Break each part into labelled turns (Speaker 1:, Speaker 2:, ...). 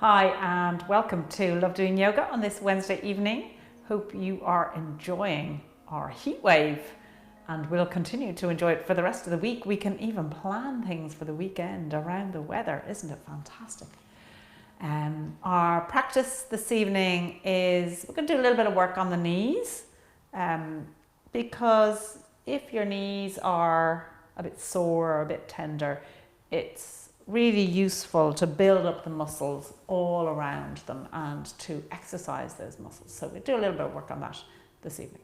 Speaker 1: Hi and welcome to Love Doing Yoga on this Wednesday evening. Hope you are enjoying our heat wave and we'll continue to enjoy it for the rest of the week. We can even plan things for the weekend around the weather. Isn't it fantastic? Our practice this evening is we're going to do a little bit of work on the knees because if your knees are a bit sore or a bit tender, it's really useful to build up the muscles all around them and to exercise those muscles. So we'll do a little bit of work on that this evening.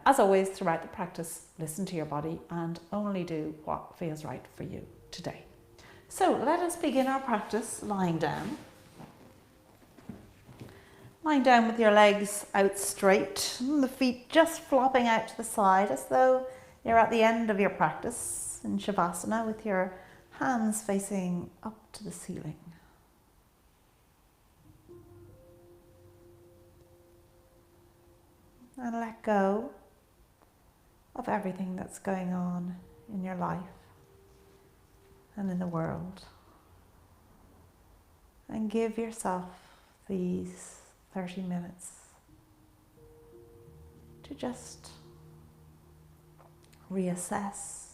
Speaker 1: As always, throughout the practice, listen to your body and only do what feels right for you today. So let us begin our practice lying down. Lying down with your legs out straight, and the feet just flopping out to the side as though you're at the end of your practice in Shavasana with your hands facing up to the ceiling. And let go of everything that's going on in your life and in the world. And give yourself these 30 minutes to just reassess,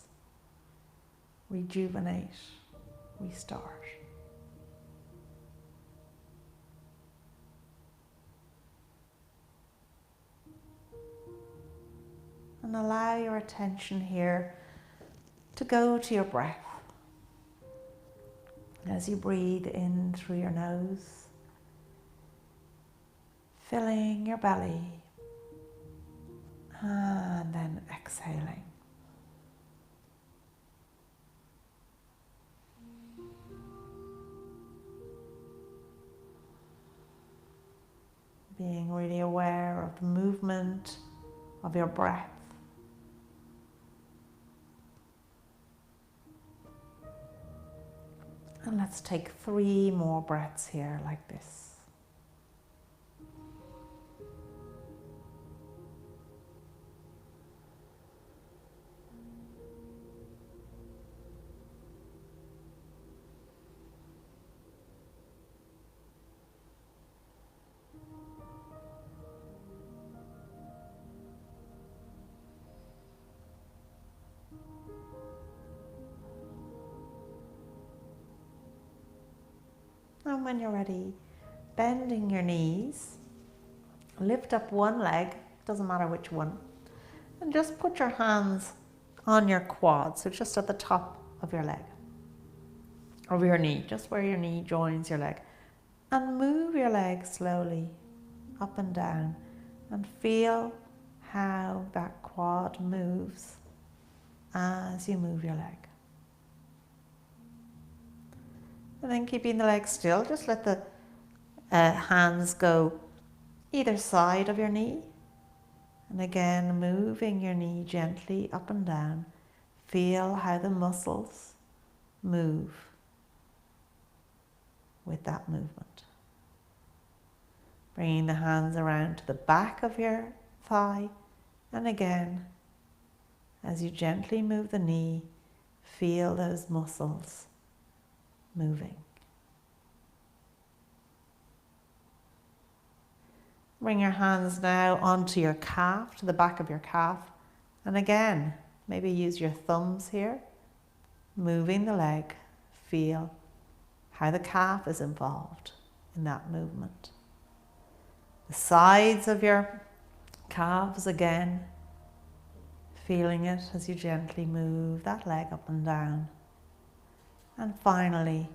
Speaker 1: rejuvenate, restart. And allow your attention here to go to your breath as you breathe in through your nose, filling your belly, and then exhaling. Being really aware of the movement of your breath. And let's take 3 more breaths here like this. And when you're ready, bending your knees, lift up one leg, doesn't matter which one, and just put your hands on your quad, so just at the top of your leg, of your knee, just where your knee joins your leg. And move your leg slowly up and down and feel how that quad moves as you move your leg. And then keeping the legs still, just let the hands go either side of your knee. And again, moving your knee gently up and down. Feel how the muscles move with that movement. Bringing the hands around to the back of your thigh. And again, as you gently move the knee, feel those muscles moving. Bring your hands now onto your calf, to the back of your calf. And again, maybe use your thumbs here. Moving the leg, feel how the calf is involved in that movement. The sides of your calves again, feeling it as you gently move that leg up and down. And finally,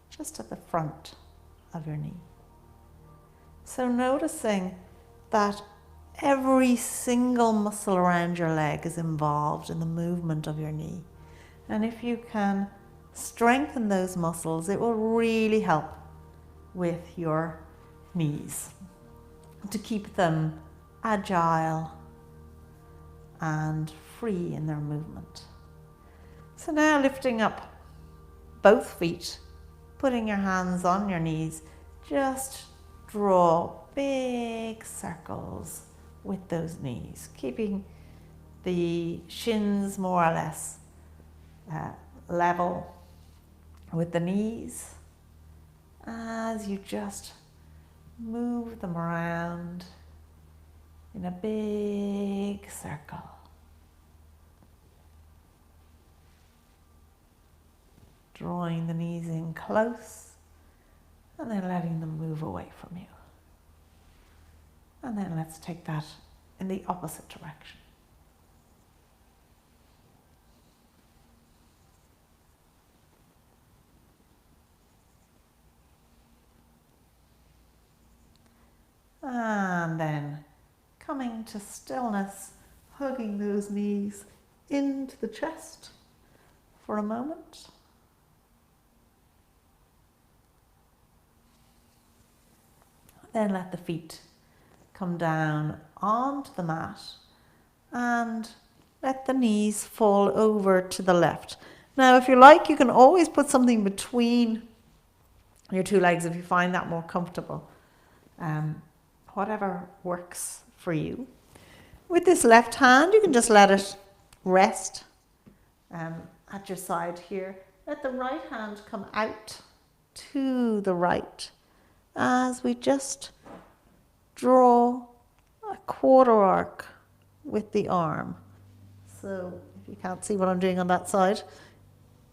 Speaker 1: just at the front of your knee. So noticing that every single muscle around your leg is involved in the movement of your knee. And if you can strengthen those muscles, it will really help with your knees to keep them agile and free in their movement. So now lifting up both feet, putting your hands on your knees, just draw big circles with those knees, keeping the shins more or less level with the knees as you just move them around in a big circle. Drawing the knees in close and then letting them move away from you. And then let's take that in the opposite direction. And then coming to stillness, hugging those knees into the chest for a moment. Then let the feet come down onto the mat and let the knees fall over to the left. Now, if you like, you can always put something between your two legs if you find that more comfortable. Whatever works for you. With this left hand, you can just let it rest at your side here. Let the right hand come out to the right as we just draw a quarter arc with the arm. So if you can't see what I'm doing on that side,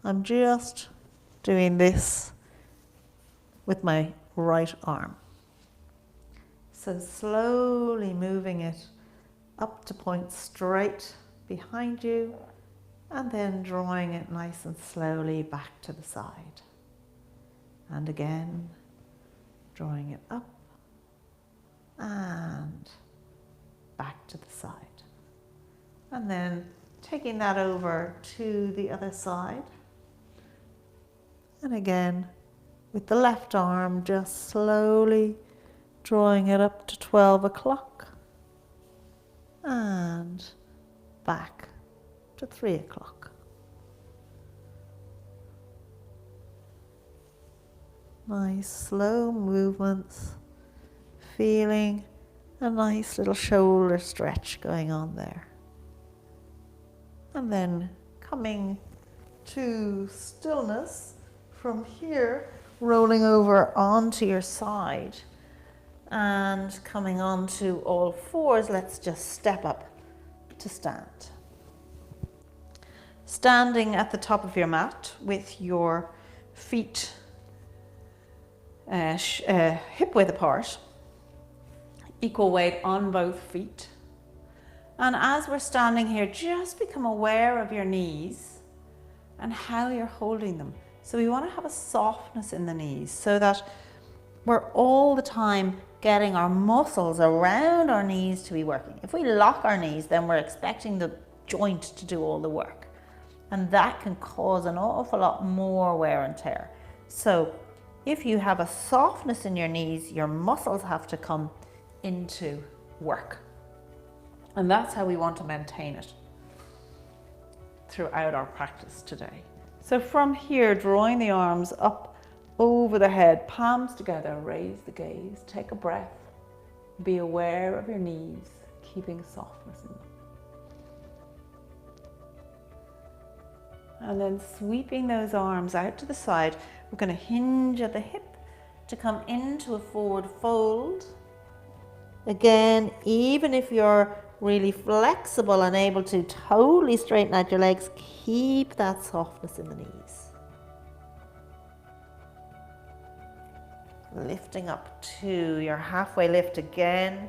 Speaker 1: I'm just doing this with my right arm. So slowly moving it up to point straight behind you and then drawing it nice and slowly back to the side. And again, drawing it up and back to the side. And then taking that over to the other side. And again, with the left arm, just slowly drawing it up to 12 o'clock and back to 3 o'clock. Nice slow movements, feeling a nice little shoulder stretch going on there. And then coming to stillness from here, rolling over onto your side. And coming on to all fours, let's just step up to stand. Standing at the top of your mat with your feet hip width apart, equal weight on both feet. And as we're standing here, just become aware of your knees and how you're holding them. So we want to have a softness in the knees so that we're all the time getting our muscles around our knees to be working. If we lock our knees, then we're expecting the joint to do all the work. And that can cause an awful lot more wear and tear. So if you have a softness in your knees, your muscles have to come into work. And that's how we want to maintain it throughout our practice today. So from here, drawing the arms up over the head, palms together, raise the gaze, take a breath, be aware of your knees, keeping softness in them. And then sweeping those arms out to the side, we're going to hinge at the hip to come into a forward fold. Again, even if you're really flexible and able to totally straighten out your legs, keep that softness in the knees. Lifting up to your halfway lift again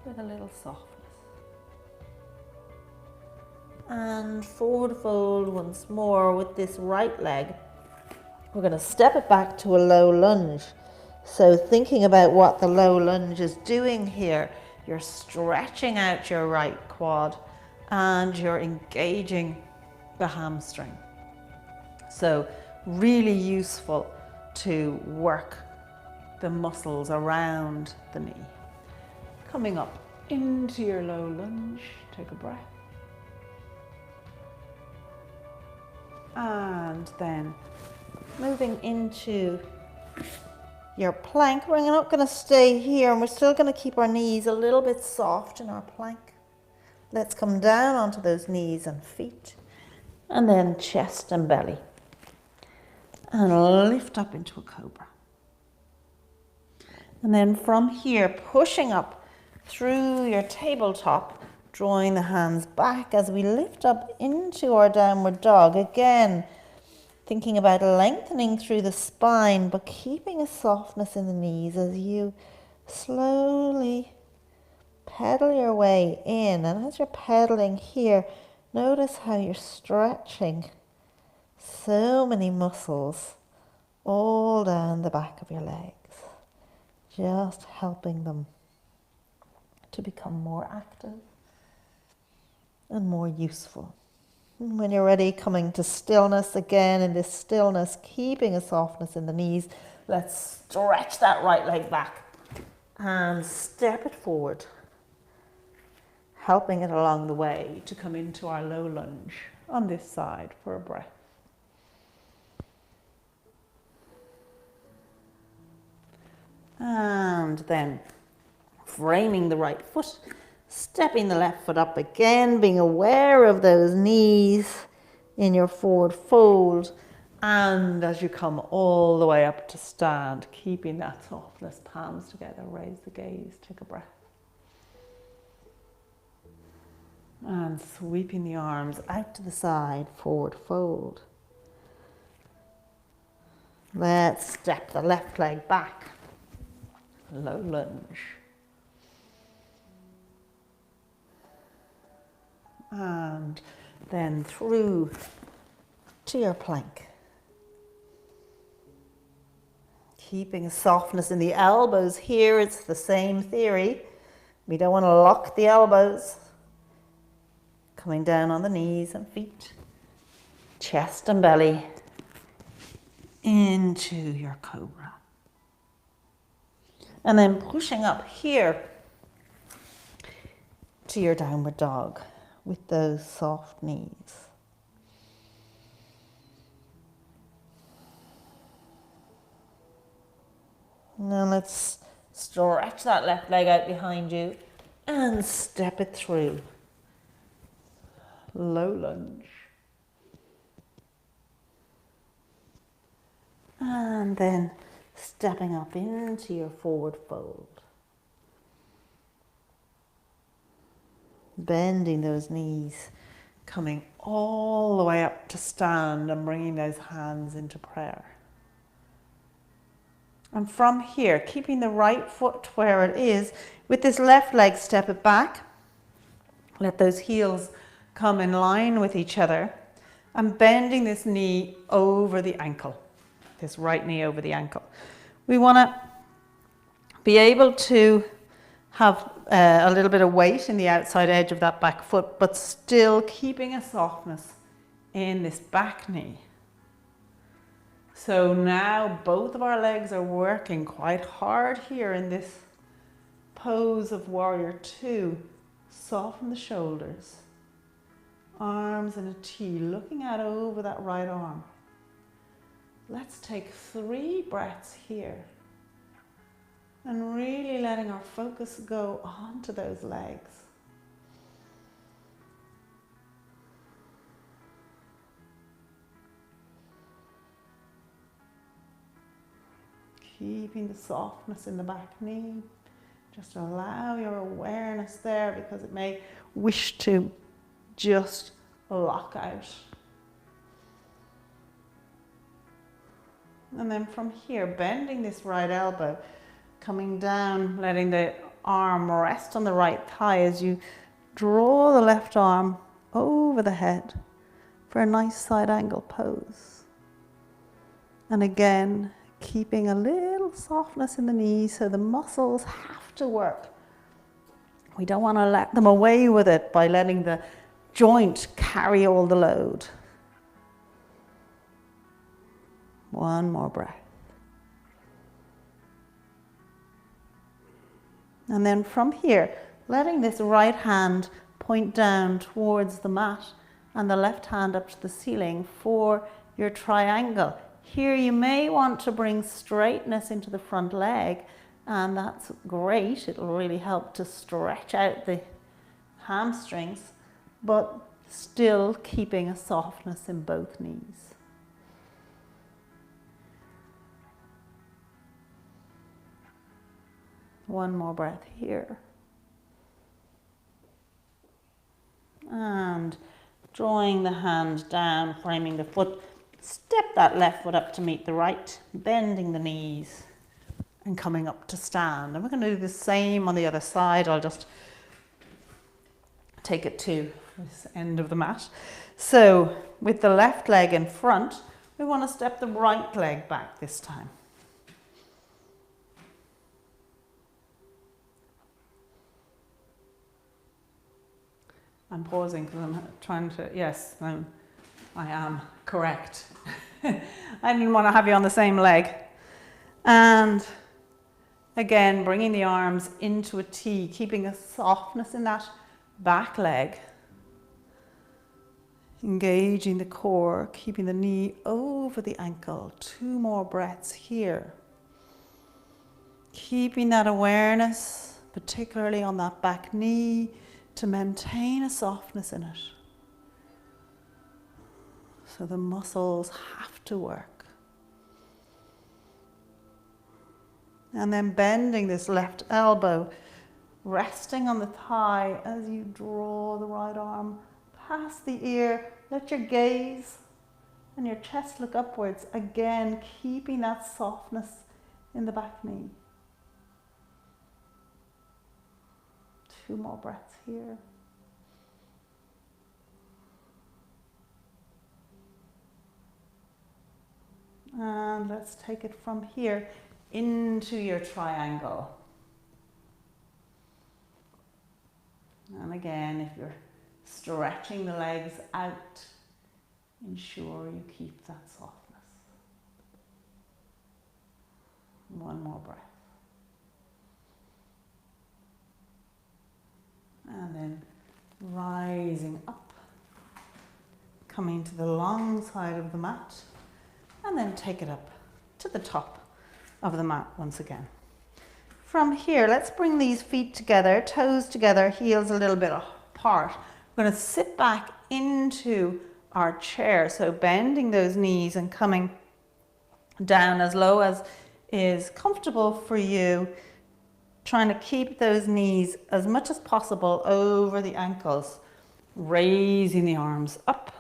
Speaker 1: with a little softness. And forward fold once more with this right leg. We're going to step it back to a low lunge. So thinking about what the low lunge is doing here, you're stretching out your right quad and you're engaging the hamstring. So really useful to work the muscles around the knee. Coming up into your low lunge, take a breath. And then moving into your plank. We're not going to stay here and we're still going to keep our knees a little bit soft in our plank. Let's come down onto those knees and feet and then chest and belly and lift up into a cobra. And then from here, pushing up through your tabletop, drawing the hands back as we lift up into our downward dog. Again, thinking about lengthening through the spine, but keeping a softness in the knees as you slowly pedal your way in. And as you're pedaling here, notice how you're stretching so many muscles all down the back of your legs, just helping them to become more active and more useful. And when you're ready, coming to stillness again. In this stillness, keeping a softness in the knees, let's stretch that right leg back and step it forward, helping it along the way to come into our low lunge on this side for a breath. And then framing the right foot, stepping the left foot up again, being aware of those knees in your forward fold. And as you come all the way up to stand, keeping that softness, palms together, raise the gaze, take a breath. And sweeping the arms out to the side, forward fold. Let's step the left leg back, low lunge. And then through to your plank. Keeping a softness in the elbows here, it's the same theory. We don't want to lock the elbows. Coming down on the knees and feet, chest and belly, into your cobra. And then pushing up here to your downward dog with those soft knees. Now let's stretch that left leg out behind you and step it through. Low lunge. And then stepping up into your forward fold. Bending those knees, coming all the way up to stand and bringing those hands into prayer. And from here, keeping the right foot where it is, with this left leg, step it back. Let those heels come in line with each other and bending this knee over the ankle, this right knee over the ankle. We want to be able to have a little bit of weight in the outside edge of that back foot, but still keeping a softness in this back knee. So now both of our legs are working quite hard here in this pose of warrior two. Soften the shoulders. Arms in a T, looking out over that right arm. Let's take 3 breaths here. And really letting our focus go onto those legs. Keeping the softness in the back knee. Just allow your awareness there because it may wish to just lock out. And then from here, bending this right elbow, coming down, letting the arm rest on the right thigh as you draw the left arm over the head for a nice side angle pose. And again, keeping a little softness in the knees so the muscles have to work. We don't want to let them away with it by letting the joint carry all the load. One more breath. And then from here, letting this right hand point down towards the mat and the left hand up to the ceiling for your triangle. Here you may want to bring straightness into the front leg, and that's great. It'll really help to stretch out the hamstrings, but still keeping a softness in both knees. One more breath here. And drawing the hand down, framing the foot. Step that left foot up to meet the right, bending the knees and coming up to stand. And we're going to do the same on the other side. I'll just take it to this end of the mat. So with the left leg in front, we want to step the right leg back this time. I'm pausing because I'm trying to, yes, I am correct. I didn't want to have you on the same leg. And again, bringing the arms into a T, keeping a softness in that back leg. Engaging the core, keeping the knee over the ankle. 2 more breaths here. Keeping that awareness, particularly on that back knee, to maintain a softness in it. So the muscles have to work. And then bending this left elbow, resting on the thigh as you draw the right arm past the ear. Let your gaze and your chest look upwards. Again, keeping that softness in the back knee. 2 more breaths here. And let's take it from here into your triangle. And again, if you're stretching the legs out, ensure you keep that softness. 1 more breath. And then rising up, coming to the long side of the mat, and then take it up to the top of the mat once again. From here, let's bring these feet together, toes together, heels a little bit apart. We're going to sit back into our chair, so bending those knees and coming down as low as is comfortable for you, trying to keep those knees as much as possible over the ankles, raising the arms up,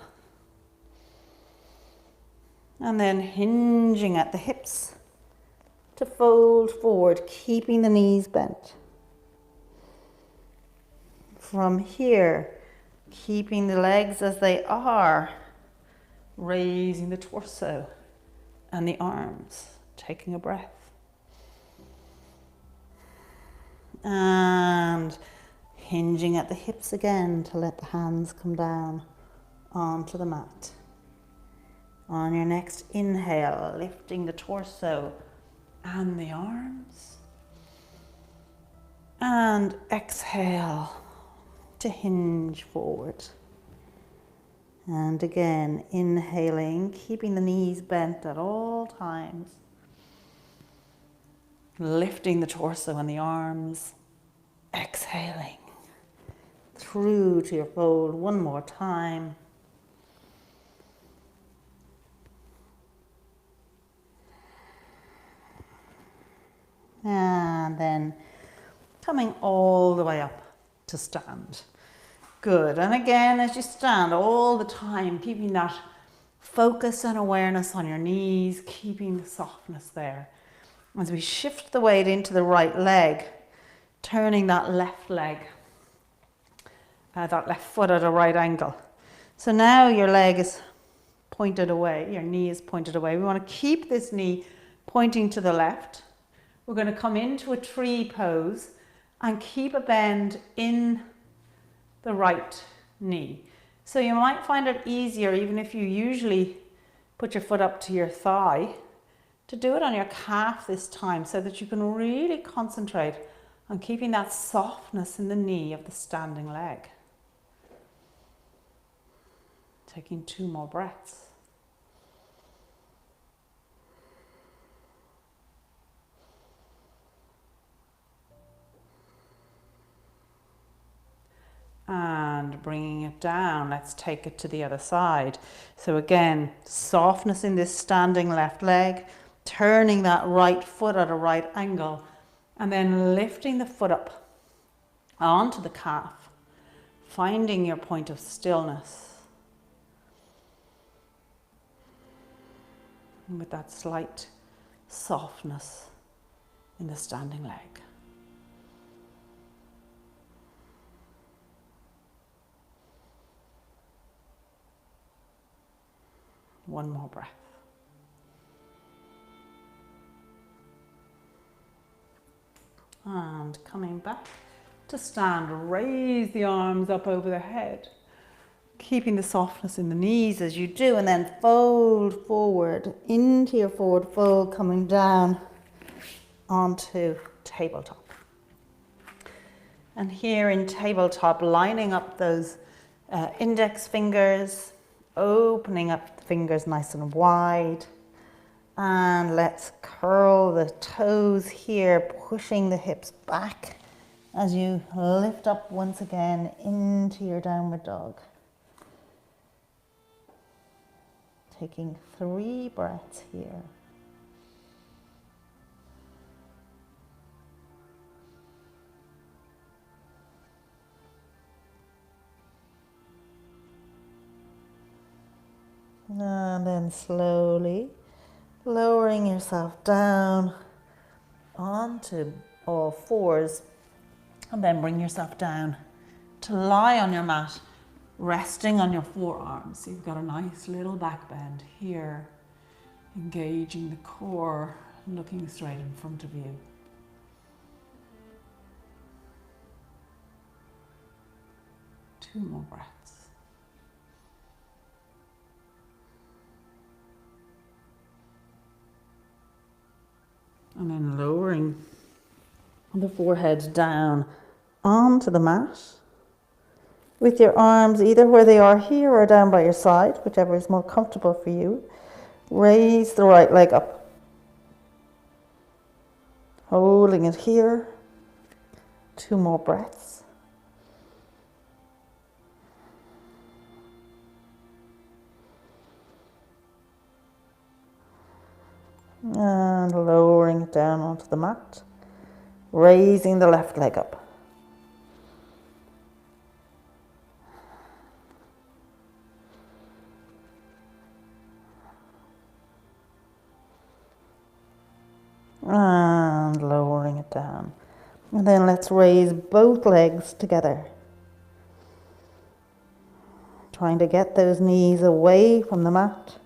Speaker 1: and then hinging at the hips to fold forward, keeping the knees bent. From here, keeping the legs as they are, raising the torso and the arms, taking a breath. And hinging at the hips again to let the hands come down onto the mat. On your next inhale, lifting the torso and the arms. And exhale to hinge forward. And again, inhaling, keeping the knees bent at all times. Lifting the torso and the arms. Exhaling through to your fold 1 more time. And then coming all the way up to stand. Good. And again, as you stand all the time, keeping that focus and awareness on your knees, keeping the softness there. As we shift the weight into the right leg, turning that left leg, that left foot at a right angle. So now your leg is pointed away, your knee is pointed away. We want to keep this knee pointing to the left. We're going to come into a tree pose and keep a bend in the right knee. So you might find it easier, even if you usually put your foot up to your thigh, to do it on your calf this time so that you can really concentrate on keeping that softness in the knee of the standing leg. Taking 2 more breaths. And bringing it down, let's take it to the other side. So again, softness in this standing left leg, turning that right foot at a right angle, And then lifting the foot up onto the calf, finding your point of stillness. And with that slight softness in the standing leg. One more breath. And coming back to stand, raise the arms up over the head, keeping the softness in the knees as you do, and then fold forward into your forward fold, coming down onto tabletop. And here in tabletop, lining up those index fingers, opening up the fingers nice and wide. And let's curl the toes here, pushing the hips back as you lift up once again into your downward dog. Taking 3 breaths here. And then slowly lowering yourself down onto all fours, and then bring yourself down to lie on your mat, resting on your forearms. So you've got a nice little back bend here, engaging the core, looking straight in front of you. Two more breaths. And then lowering the forehead down onto the mat with your arms either where they are here or down by your side, whichever is more comfortable for you. Raise the right leg up, holding it here. 2 more breaths. And lowering it down onto the mat, raising the left leg up. And lowering it down. And then let's raise both legs together. Trying to get those knees away from the mat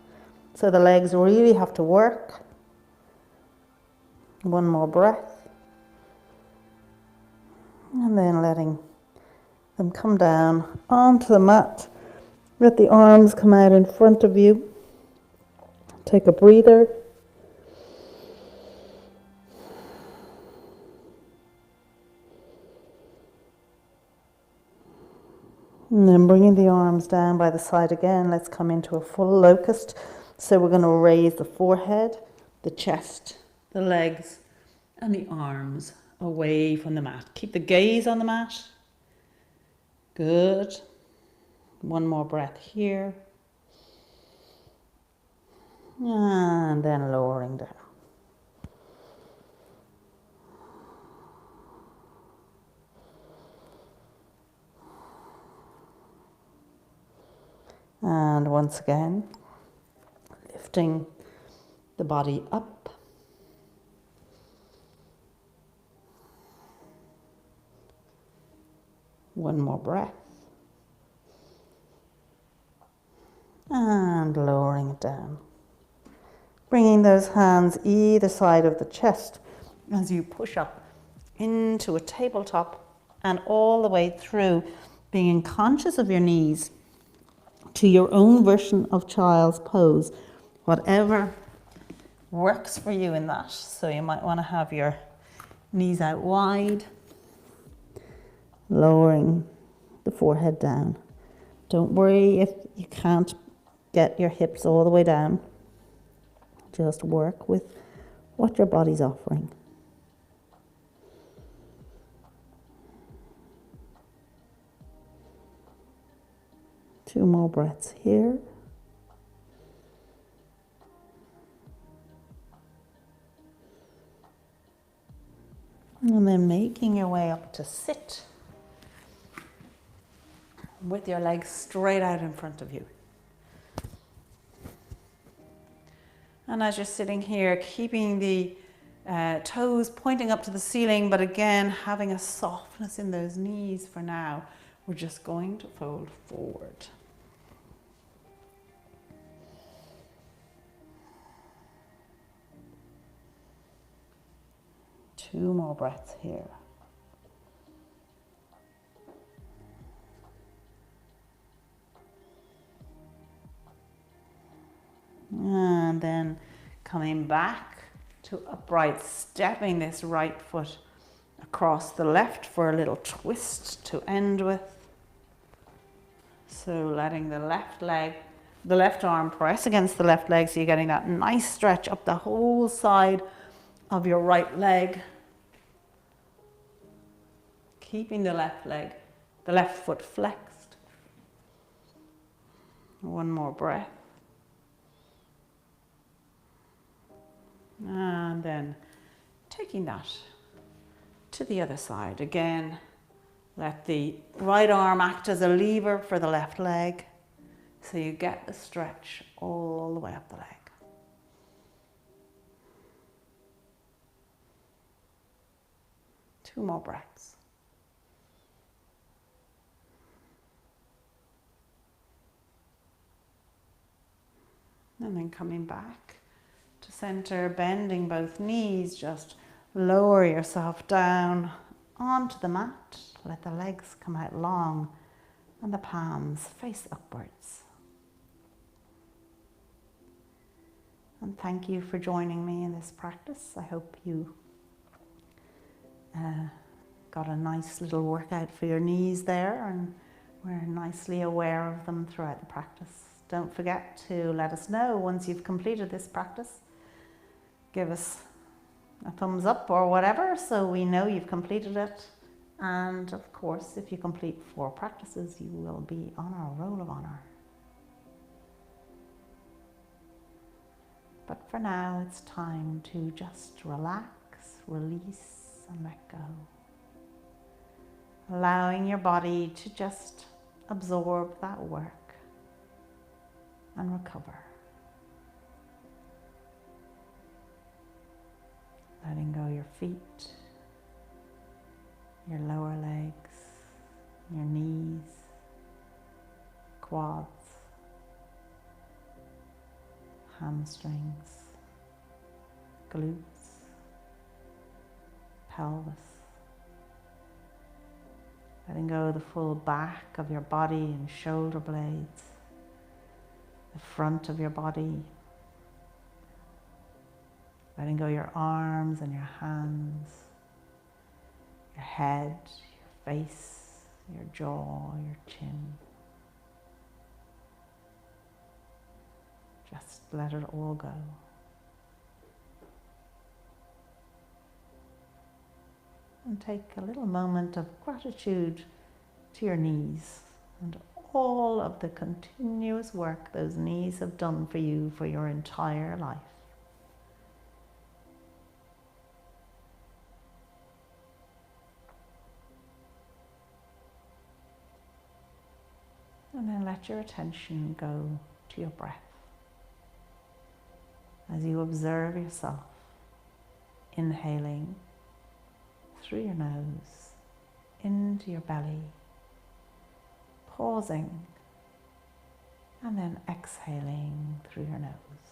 Speaker 1: so the legs really have to work. 1 more breath. And then letting them come down onto the mat. Let the arms come out in front of you. Take a breather. And then bringing the arms down by the side again, let's come into a full locust. So we're going to raise the forehead, the chest, the legs, and the arms away from the mat. Keep the gaze on the mat. Good. 1 more breath here. And then lowering down. And once again, lifting the body up. One more breath. And lowering it down. Bringing those hands either side of the chest as you push up into a tabletop and all the way through, being conscious of your knees to your own version of child's pose, whatever works for you in that. So you might want to have your knees out wide, lowering the forehead down. Don't worry if you can't get your hips all the way down. Just work with what your body's offering. Two more breaths here. And then making your way up to sit with your legs straight out in front of you. And as you're sitting here, keeping the toes pointing up to the ceiling, but again, having a softness in those knees for now, we're just going to fold forward. Two more breaths here. And then coming back to upright, stepping this right foot across the left for a little twist to end with. So letting the left leg, the left arm press against the left leg, so you're getting that nice stretch up the whole side of your right leg. Keeping the left leg, the left foot flexed. One more breath. And then taking that to the other side. Again, let the right arm act as a lever for the left leg, so you get the stretch all the way up the leg. Two more breaths. And then coming back to center, bending both knees, just lower yourself down onto the mat. Let the legs come out long and the palms face upwards. And thank you for joining me in this practice. I hope you got a nice little workout for your knees there, and we're nicely aware of them throughout the practice. Don't forget to let us know once you've completed this practice. Give us a thumbs up or whatever, so we know you've completed it. And of course, if you complete 4 practices, you will be on our roll of honor. But for now, it's time to just relax, release, and let go. Allowing your body to just absorb that work and recover. Letting go your feet, your lower legs, your knees, quads, hamstrings, glutes, pelvis. Letting go the full back of your body and shoulder blades, the front of your body. Letting go your arms and your hands, your head, your face, your jaw, your chin. Just let it all go. And take a little moment of gratitude to your knees and all of the continuous work those knees have done for you for your entire life. And then let your attention go to your breath as you observe yourself inhaling through your nose into your belly, pausing, and then exhaling through your nose.